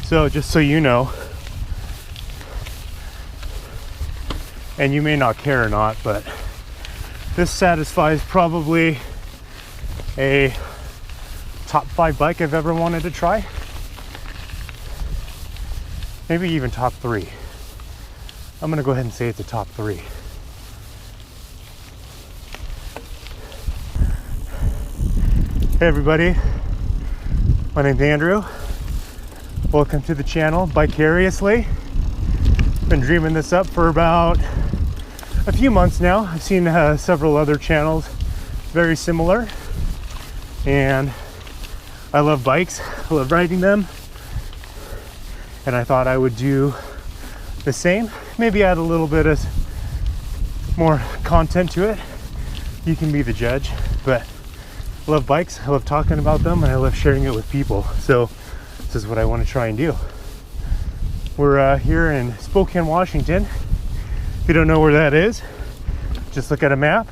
So just so you know, and you may not care or not, but this satisfies probably a top 5 bike I've ever wanted to try. Maybe even top 3. I'm gonna go ahead and say it's a top 3. Hey everybody, my name's Andrew. Welcome to the channel, Vicariously. Been dreaming this up for about a few months now. I've seen several other channels very similar, and I love bikes, I love riding them, and I thought I would do the same. Maybe add a little bit of more content to it. You can be the judge, but I love bikes, I love talking about them, and I love sharing it with people. So this is what I want to try and do. We're here in Spokane, Washington. If you don't know where that is, just look at a map.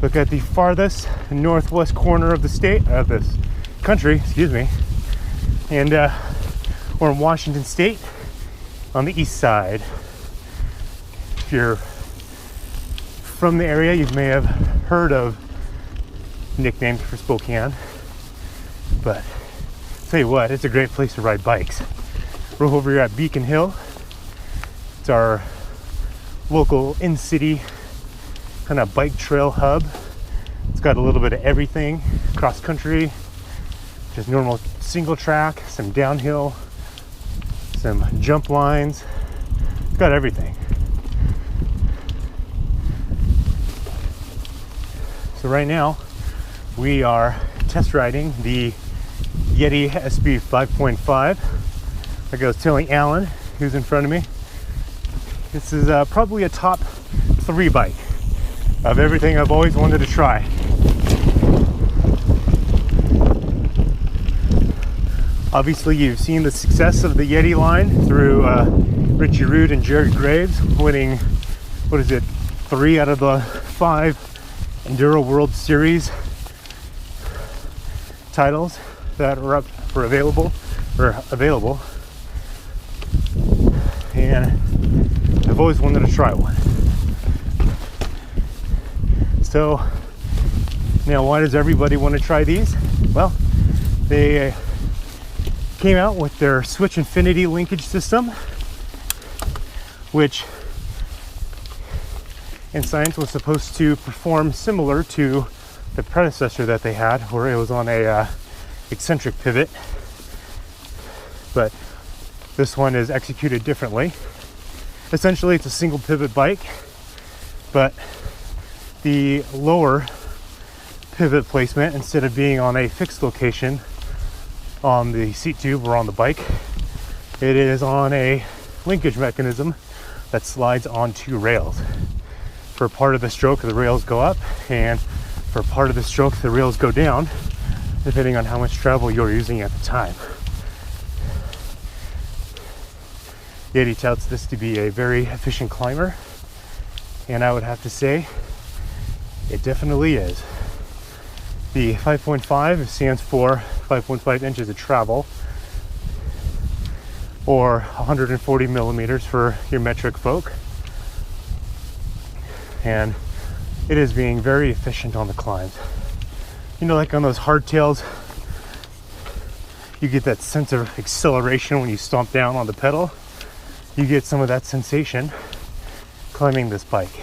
Look at the farthest northwest corner of the state, of this country, excuse me. And we're in Washington State on the east side. If you're from the area, you may have heard of nicknames for Spokane. But tell you what, it's a great place to ride bikes. We're over here at Beacon Hill. It's our local in-city kind of bike trail hub. It's got a little bit of everything, cross country, just normal single track, some downhill, some jump lines. It's got everything. So right now we are test riding the Yeti SB5.5. Like I was telling Alan, who's in front of me, this is probably a top 3 bike of everything I've always wanted to try. Obviously, you've seen the success of the Yeti line through Richie Root and Jared Graves winning, 3 out of the 5 Enduro World Series titles that are up for available. And I've always wanted to try one. So now, why does everybody want to try these? Well, they came out with their Switch Infinity linkage system, which in science was supposed to perform similar to the predecessor that they had, where it was on a eccentric pivot, but this one is executed differently. Essentially, it's a single pivot bike, but the lower pivot placement, instead of being on a fixed location on the seat tube or on the bike, it is on a linkage mechanism that slides onto rails. For part of the stroke, the rails go up, and for part of the stroke, the rails go down, depending on how much travel you're using at the time. Yeti touts this to be a very efficient climber, and I would have to say it definitely is. The 5.5 stands for 5.5 inches of travel, or 140 millimeters for your metric folk, and it is being very efficient on the climbs. You know, like on those hardtails, you get that sense of acceleration when you stomp down on the pedal. You get some of that sensation climbing this bike.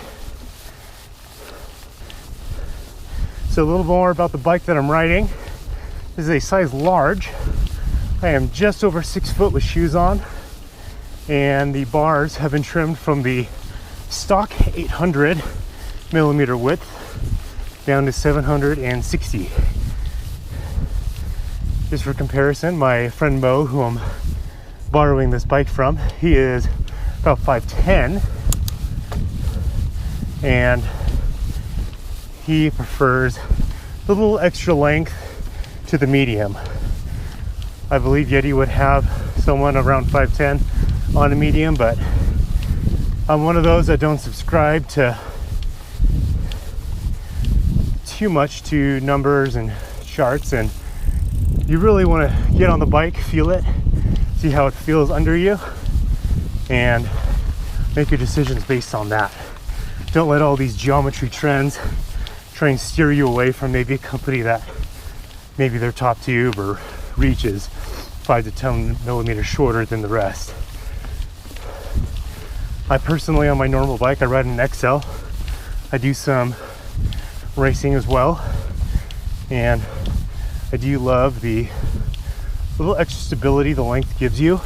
So a little more about the bike that I'm riding. This is a size large. I am just over 6 foot with shoes on, and the bars have been trimmed from the stock 800 millimeter width down to 760. Just for comparison, my friend Mo, who I'm borrowing this bike from, he is about 5'10", and he prefers a little extra length to the medium. I believe Yeti would have someone around 5'10" on a medium, but I'm one of those that don't subscribe to too much to numbers and charts, and you really want to get on the bike, feel it, see how it feels under you, and make your decisions based on that. Don't let all these geometry trends try and steer you away from maybe a company that maybe their top tube or reach is 5 to 10 millimeters shorter than the rest. I personally, on my normal bike, I ride an XL. I do some racing as well, and I do love the little extra stability the length gives you.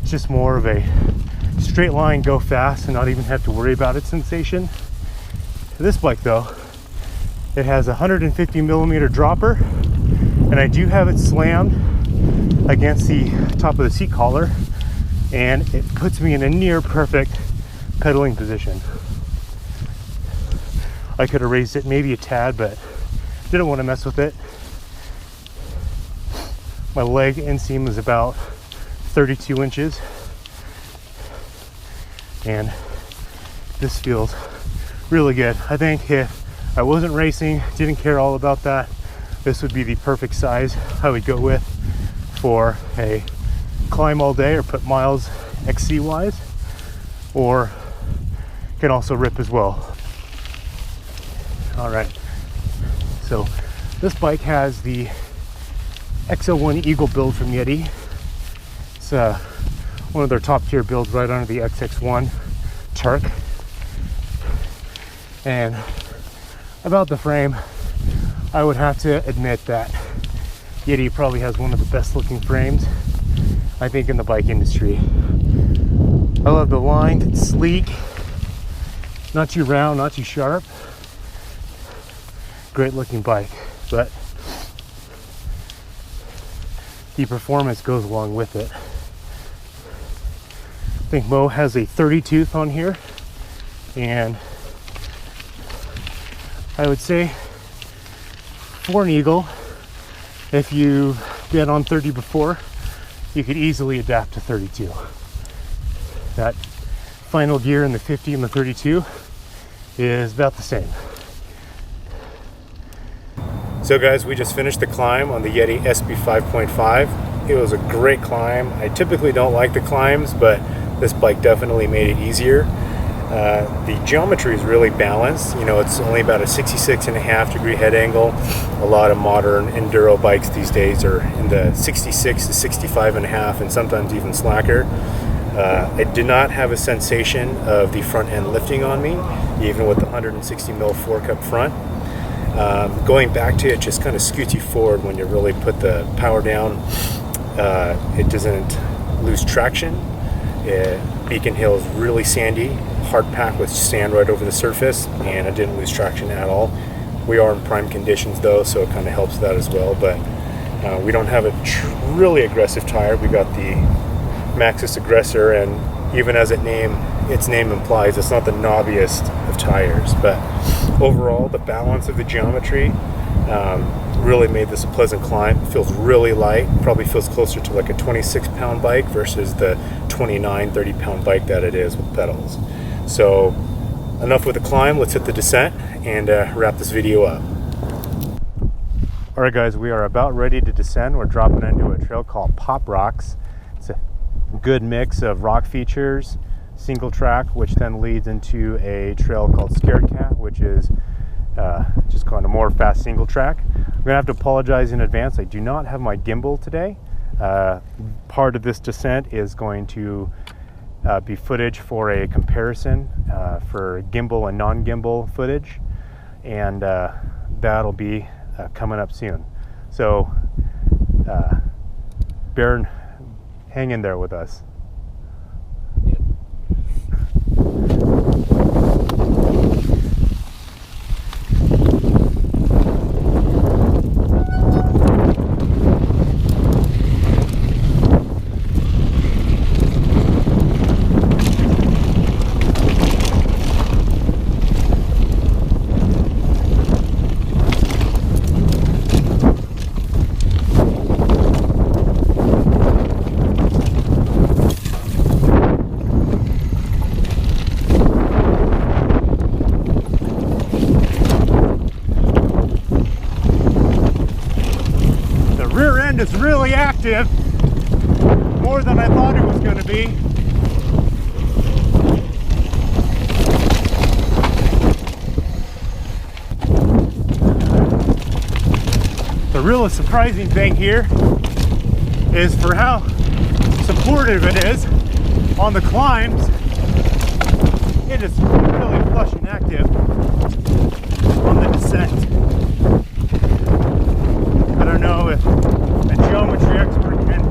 It's just more of a straight line, go fast, and not even have to worry about its sensation. This bike though, it has a 150 millimeter dropper, and I do have it slammed against the top of the seat collar, and it puts me in a near perfect pedaling position. I could have raised it maybe a tad, but didn't want to mess with it. My leg inseam is about 32 inches, and this feels really good. I think if I wasn't racing, didn't care all about that, this would be the perfect size I would go with for a climb all day, or put miles XC wise, or can also rip as well. All right, so this bike has the XL1 Eagle build from Yeti. It's one of their top tier builds, right under the XX1 Turk. And about the frame, I would have to admit that Yeti probably has one of the best looking frames, I think, in the bike industry. I love the line, it's sleek, not too round, not too sharp. Great looking bike, but the performance goes along with it. I think Mo has a 30 tooth on here, and I would say for an Eagle, if you've been on 30 before, you could easily adapt to 32. That final gear in the 50 and the 32 is about the same. So guys, we just finished the climb on the Yeti SB5.5. It was a great climb. I typically don't like the climbs, but this bike definitely made it easier. The geometry is really balanced. You know, it's only about a 66.5 degree head angle. A lot of modern enduro bikes these days are in the 66 to 65.5, and sometimes even slacker. I did not have a sensation of the front end lifting on me, even with the 160 mil fork up front. Going back to it just kind of scoots you forward when you really put the power down. It doesn't lose traction. Beacon Hill is really sandy, hard packed with sand right over the surface, and it didn't lose traction at all. We are in prime conditions though, so it kind of helps that as well, but we don't have a really aggressive tire. We got the Maxxis Aggressor, and even as its name implies, it's not the knobbiest of tires, but overall the balance of the geometry really made this a pleasant climb. It feels really light, probably feels closer to like a 26-pound bike versus the 29-30 pound bike that it is with pedals. So enough with the climb, let's hit the descent and wrap this video up. All right guys, we are about ready to descend. We're dropping into a trail called Pop Rocks. It's a good mix of rock features, single track, which then leads into a trail called Scared Cat, which is just kind of more fast single track. I'm gonna have to apologize in advance. I do not have my gimbal today. Part of this descent is going to be footage for a comparison for gimbal and non-gimbal footage, and that'll be coming up soon. So hang in there with us. rear end is really active, more than I thought it was going to be. The really surprising thing here is for how supportive it is on the climbs. It is really flush and active on the descent. I don't know if a geometry expert can,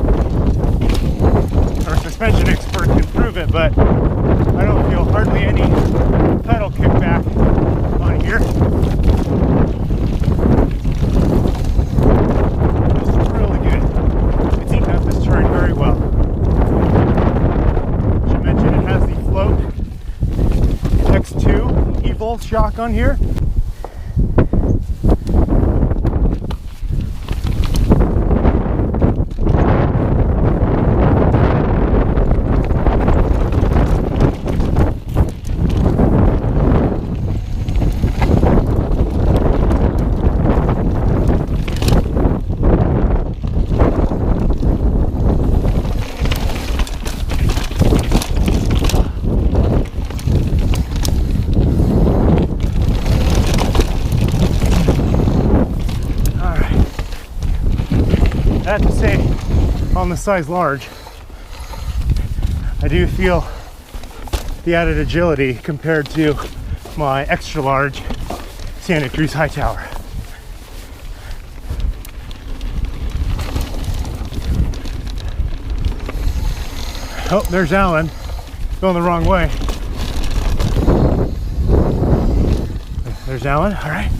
or a suspension expert can prove it, but I don't feel hardly any pedal kickback on here. It's really good. It's eating up this terrain very well. I should mention it has the Float X2 Evil shock on here. I have to say, on the size large, I do feel the added agility compared to my extra large Santa Cruz High Tower. Oh, there's Alan, going the wrong way. There's Alan, all right.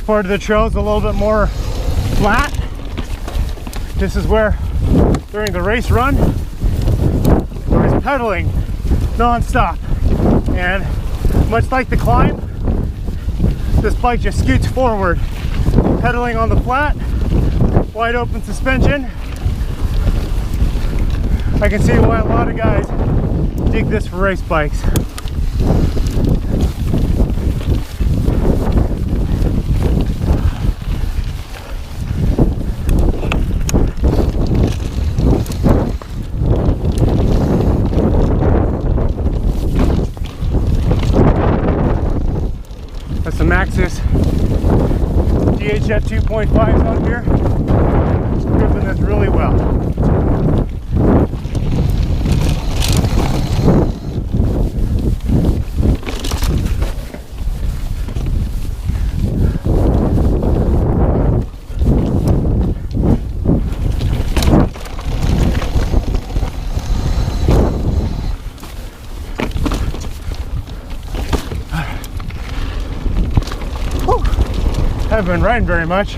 Part of the trail is a little bit more flat. This is where, during the race run, I was pedaling non-stop, and much like the climb, this bike just scoots forward, pedaling on the flat, wide open suspension. I can see why a lot of guys dig this for race bikes. Some Axis DHF 2.5s on here. It's gripping this really well. I haven't been riding very much.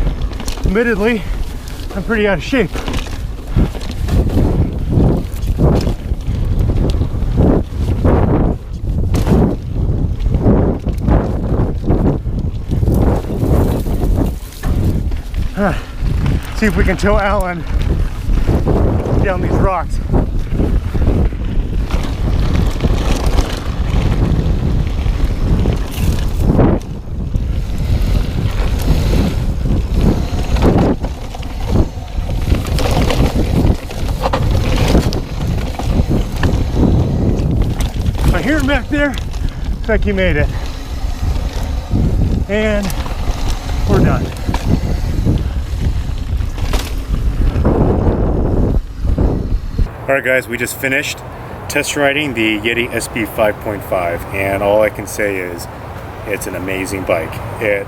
Admittedly, I'm pretty out of shape. See if we can tow Alan down these rocks. I hear him back there. Looks like he made it. And we're done. Alright guys, we just finished test riding the Yeti SB5.5, and all I can say is it's an amazing bike. It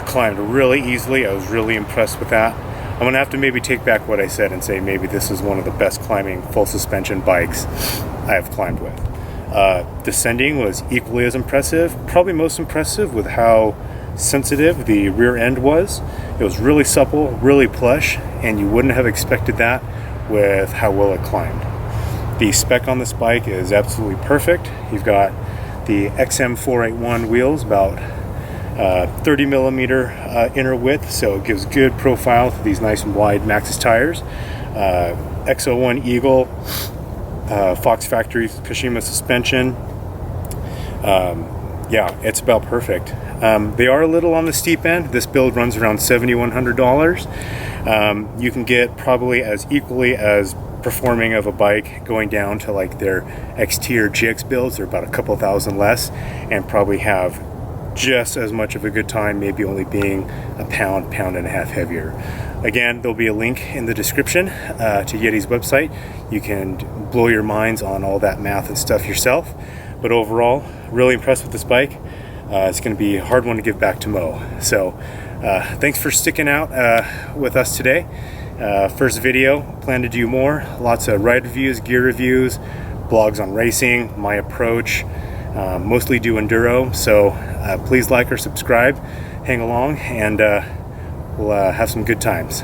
climbed really easily. I was really impressed with that. I'm going to have to maybe take back what I said and say maybe this is one of the best climbing full suspension bikes I have climbed with. Descending was equally as impressive, probably most impressive with how sensitive the rear end was. It was really supple, really plush, and you wouldn't have expected that with how well it climbed. The spec on this bike is absolutely perfect. You've got the XM481 wheels, about 30 millimeter inner width, so it gives good profile to these nice and wide Maxxis tires. X01 Eagle, Fox Factory Kashima suspension. Yeah, it's about perfect. They are a little on the steep end. This build runs around $7,100. You can get probably as equally as performing of a bike going down to like their XT or GX builds. They're about a couple thousand less and probably have just as much of a good time, maybe only being a pound and a half heavier. Again, there'll be a link in the description to Yeti's website. You can blow your minds on all that math and stuff yourself. But overall, really impressed with this bike. It's going to be a hard one to give back to Mo. So thanks for sticking out with us today. First video, plan to do more. Lots of ride reviews, gear reviews, blogs on racing, my approach. Mostly do enduro. So please like or subscribe, hang along, and we'll have some good times.